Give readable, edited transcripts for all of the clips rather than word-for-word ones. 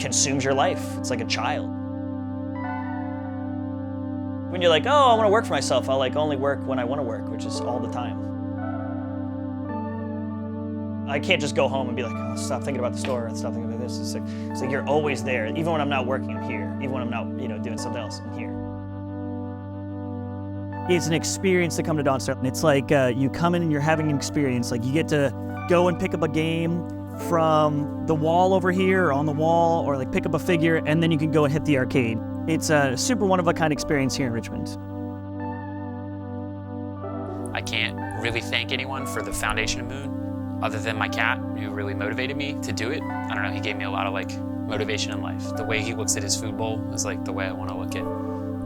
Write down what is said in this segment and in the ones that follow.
consumes your life. It's like a child. When you're like, oh, I want to work for myself, I'll like only work when I want to work, which is all the time. I can't just go home and be like, oh, stop thinking about the store and stop thinking about this. It's like you're always there. Even when I'm not working, I'm here. Even when I'm not, doing something else, I'm here. It's an experience to come to Dawnstar. It's like you come in and you're having an experience. Like you get to go and pick up a game from the wall over here or on the wall, or like pick up a figure, and then you can go and hit the arcade. It's a super one-of-a-kind experience here in Richmond. I can't really thank anyone for the foundation of Moon, other than my cat, who really motivated me to do it. I don't know, he gave me a lot of motivation in life. The way he looks at his food bowl is like the way I want to look at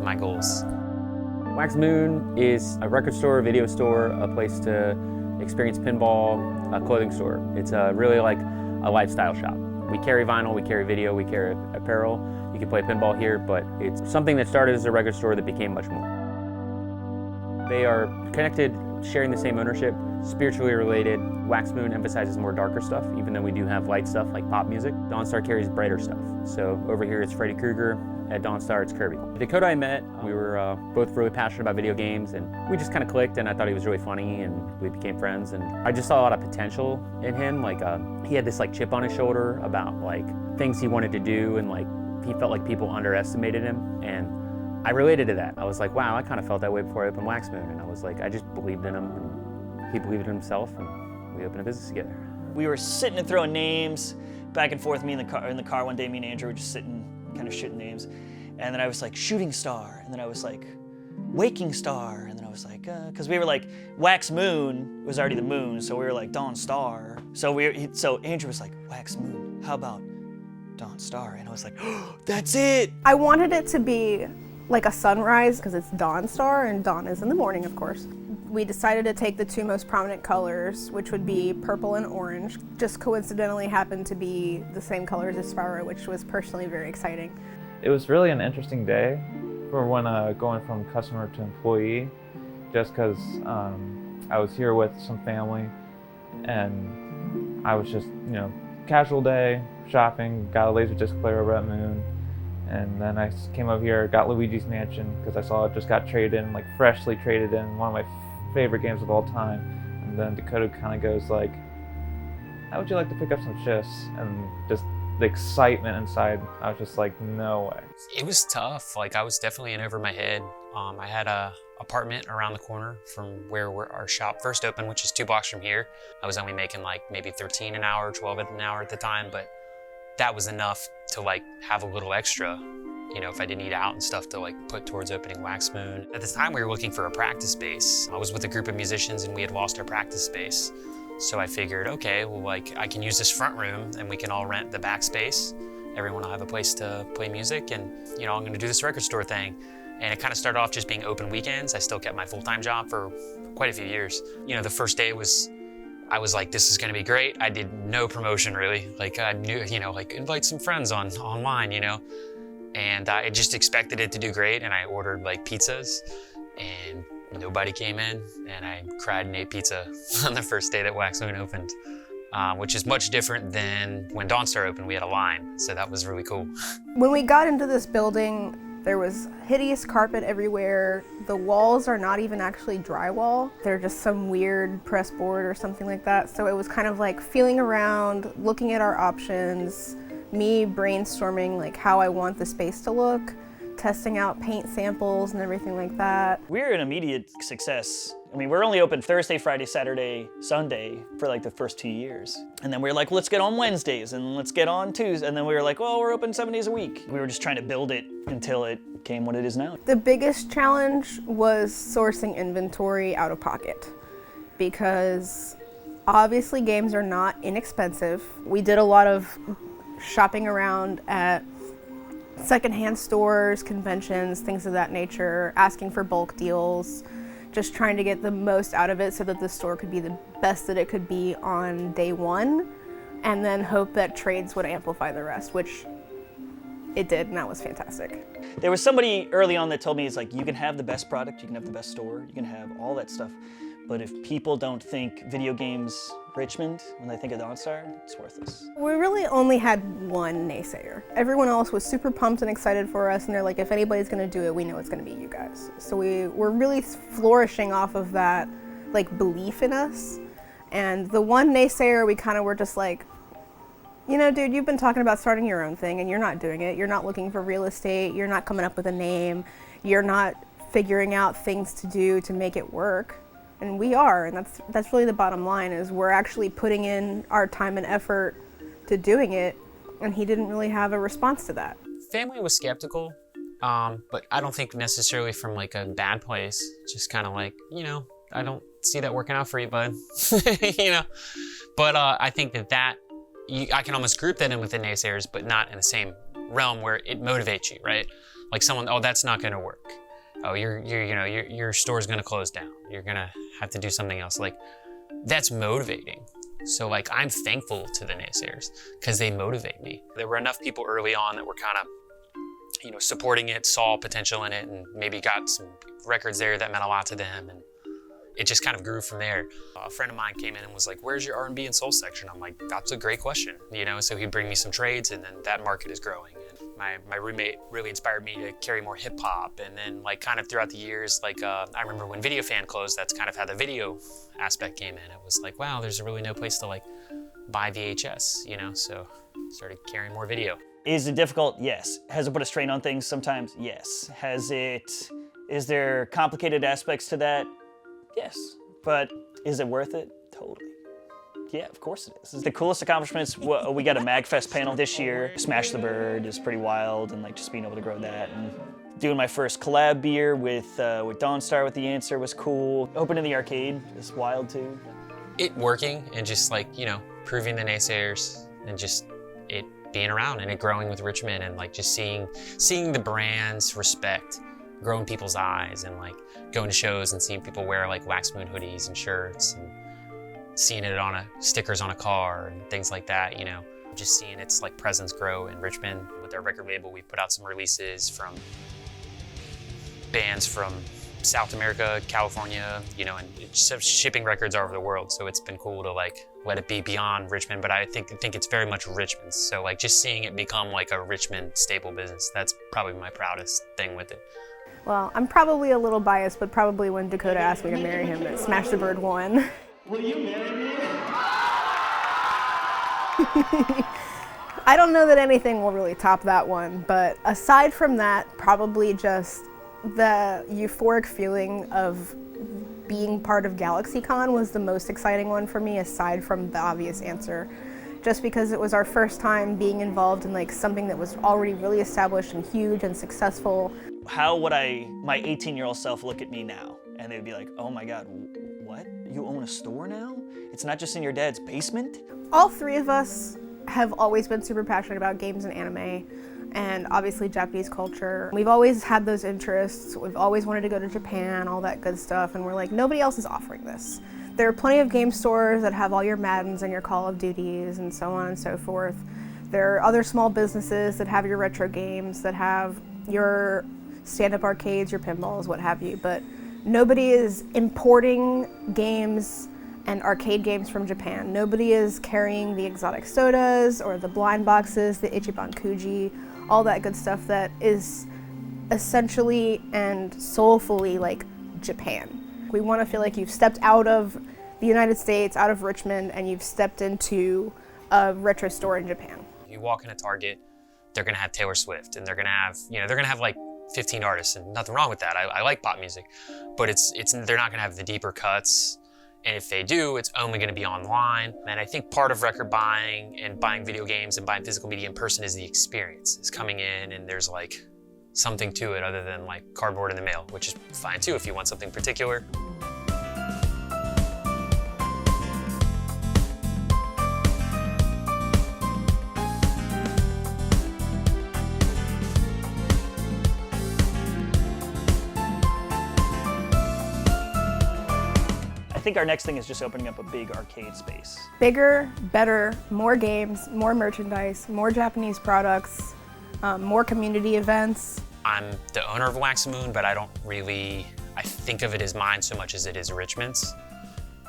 my goals. Waxmoon is a record store, video store, a place to experience pinball, a clothing store. It's really like a lifestyle shop. We carry vinyl, we carry video, we carry apparel. You can play pinball here, but it's something that started as a record store that became much more. They are connected, sharing the same ownership, spiritually related. Waxmoon emphasizes more darker stuff, even though we do have light stuff like pop music. Dawnstar carries brighter stuff. So over here it's Freddy Krueger, at Dawnstar it's Kirby. Dakota I met, we were both really passionate about video games, and we just kind of clicked, and I thought he was really funny, and we became friends, and I just saw a lot of potential in him. He had this chip on his shoulder about things he wanted to do, and he felt like people underestimated him, and I related to that. I was like, wow, I kind of felt that way before I opened Waxmoon, and I was like, I just believed in him, and he believed in himself, and we opened a business together. We were sitting and throwing names back and forth, me in the car one day. Me and Andrew were just sitting, kind of shooting names, and then I was like, Shooting Star, and then I was like, Waking Star, and then I was like, because we were like, Waxmoon was already the moon, so we were like Dawnstar. So Andrew was like, Waxmoon, how about Dawnstar? And I was like, oh, that's it! I wanted it to be like a sunrise, because it's Dawnstar, and dawn is in the morning, of course. We decided to take the two most prominent colors, which would be purple and orange. Just coincidentally happened to be the same colors as Sparrow, which was personally very exciting. It was really an interesting day for when going from customer to employee, just because I was here with some family, and I was just, casual day, shopping, got a Laserdisc player over at Moon, and then I came over here, got Luigi's Mansion, because I saw it just got traded in, freshly traded in, one of my favorite games of all time. And then Dakota kind of goes like, how would you like to pick up some shifts? And just the excitement inside, I was just like, no way. It was tough. I was definitely in over my head. I had a apartment around the corner from where our shop first opened, which is 2 blocks from here. I was only making maybe 13 an hour, 12 an hour at the time, but that was enough to have a little extra, if I didn't eat out and stuff, to put towards opening Waxmoon. At the time we were looking for a practice space. I was with a group of musicians and we had lost our practice space. So I figured, okay, well I can use this front room and we can all rent the back space. Everyone will have a place to play music, and I'm gonna do this record store thing. And it kind of started off just being open weekends. I still kept my full-time job for quite a few years. The first day I was like, this is gonna be great. I did no promotion really. I knew, invite some friends online, And I just expected it to do great, and I ordered pizzas, and nobody came in, and I cried and ate pizza on the first day that Waxmoon opened, which is much different than when Dawnstar opened. We had a line, so that was really cool. When we got into this building, there was hideous carpet everywhere. The walls are not even actually drywall. They're just some weird press board or something like that. So it was kind of feeling around, looking at our options, me brainstorming how I want the space to look, testing out paint samples and everything like that. We're an immediate success. We're only open Thursday, Friday, Saturday, Sunday for the first 2 years. And then we were like, well, let's get on Wednesdays and let's get on Tuesdays. And then we were like, well, we're open 7 days a week. We were just trying to build it until it became what it is now. The biggest challenge was sourcing inventory out of pocket, because obviously games are not inexpensive. We did a lot of shopping around at secondhand stores, conventions, things of that nature, asking for bulk deals, just trying to get the most out of it so that the store could be the best that it could be on day one, and then hope that trades would amplify the rest, which it did, and that was fantastic. There was somebody early on that told me, it's you can have the best product, you can have the best store, you can have all that stuff, But if people don't think video games Richmond when they think of Dawnstar, it's worthless. We really only had one naysayer. Everyone else was super pumped and excited for us, and they're like, if anybody's gonna do it, we know it's gonna be you guys. So we're really flourishing off of that like belief in us. And the one naysayer, we kind of were just like, you know, dude, you've been talking about starting your own thing and you're not doing it. You're not looking for real estate. You're not coming up with a name. You're not figuring out things to do to make it work. And we are, and that's really the bottom line, is we're actually putting in our time and effort to doing it, and he didn't really have a response to that. Family was skeptical, but I don't think necessarily from like a bad place. Just kind of like, you know, I don't see that working out for you, bud. You know, but I think I can almost group that in with the naysayers, but not in the same realm where it motivates you, right? Like someone, oh, that's not going to work. Oh, your store's going to close down. You're going to have to do something else. Like, that's motivating. So like, I'm thankful to the naysayers because they motivate me. There were enough people early on that were kind of, you know, supporting it, saw potential in it, and maybe got some records there that meant a lot to them. And it just kind of grew from there. A friend of mine came in and was like, where's your R&B and soul section? I'm like, that's a great question. You know, so he'd bring me some trades, and then that market is growing. And my roommate really inspired me to carry more hip hop. And then like kind of throughout the years, like I remember when Video Fan closed, that's kind of how the video aspect came in. It was like, wow, there's really no place to like buy VHS, you know? So started carrying more video. Is it difficult? Yes. Has it put a strain on things sometimes? Yes. Is there complicated aspects to that? Yes. But is it worth it? Totally. Yeah, of course it is. The coolest accomplishments, we got a MagFest panel this year. Smash the Bird is pretty wild, and like just being able to grow that. And doing my first collab beer with Dawnstar with The Answer was cool. Opening the arcade is wild too. It working and just like, you know, proving the naysayers and just it being around and it growing with Richmond and like just seeing the brand's respect grow in people's eyes and like going to shows and seeing people wear like Waxmoon hoodies and shirts and seeing it on stickers on a car and things like that, you know. Just seeing its like presence grow in Richmond. With our record label, we put out some releases from bands from South America, California, you know, and it's shipping records all over the world. So it's been cool to like let it be beyond Richmond, but I think it's very much Richmond. So like just seeing it become like a Richmond staple business, that's probably my proudest thing with it. Well, I'm probably a little biased, but probably when Dakota asked me to marry him, that Smash the Bird won. Will you marry me? I don't know that anything will really top that one, but aside from that, probably just the euphoric feeling of being part of GalaxyCon was the most exciting one for me, aside from the obvious answer. Just because it was our first time being involved in like something that was already really established and huge and successful. How would my 18-year-old self look at me now? And they'd be like, oh my God, what? You own a store now? It's not just in your dad's basement? All three of us have always been super passionate about games and anime, and obviously Japanese culture. We've always had those interests. We've always wanted to go to Japan, all that good stuff, and we're like, nobody else is offering this. There are plenty of game stores that have all your Maddens and your Call of Duties and so on and so forth. There are other small businesses that have your retro games, that have your stand-up arcades, your pinballs, what have you, but nobody is importing games and arcade games from Japan. Nobody is carrying the exotic sodas or the blind boxes, the Ichiban Kuji, all that good stuff that is essentially and soulfully like Japan. We want to feel like you've stepped out of the United States, out of Richmond, and you've stepped into a retro store in Japan. You walk in a Target, they're gonna have Taylor Swift, and they're gonna have like 15 artists, and nothing wrong with that. I like pop music, but they're not gonna have the deeper cuts. And if they do, it's only gonna be online. And I think part of record buying and buying video games and buying physical media in person is the experience. It's coming in and there's like something to it other than like cardboard in the mail, which is fine too if you want something particular. I think our next thing is just opening up a big arcade space. Bigger, better, more games, more merchandise, more Japanese products, more community events. I'm the owner of Waxmoon, but I think of it as mine so much as it is Richmond's.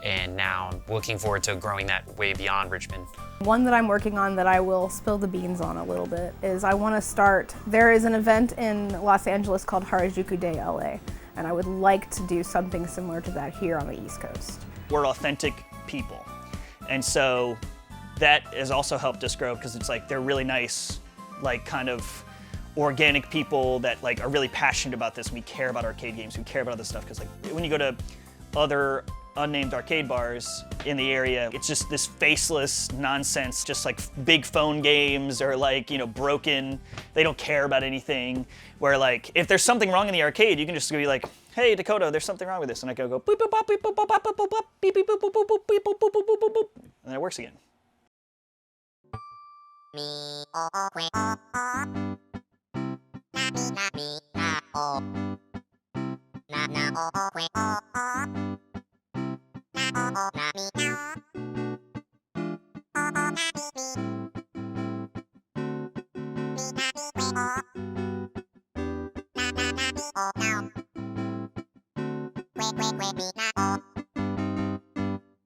And now I'm looking forward to growing that way beyond Richmond. One that I'm working on that I will spill the beans on a little bit is I want to start, there is an event in Los Angeles called Harajuku Day LA, and I would like to do something similar to that here on the East Coast. We're authentic people. And so that has also helped us grow because it's like they're really nice, like kind of organic people that like are really passionate about this. We care about arcade games, we care about other stuff because like when you go to other unnamed arcade bars in the area, it's just this faceless nonsense, just like big phone games or like, you know, broken, they don't care about anything. Where like, if there's something wrong in the arcade, you can just be like, hey Dakota, there's something wrong with this. And I go boop boop bop beep boop bop bop boop bop beep beep boop boop boop boop beep boop boop boop boop boop boop. And then it works again.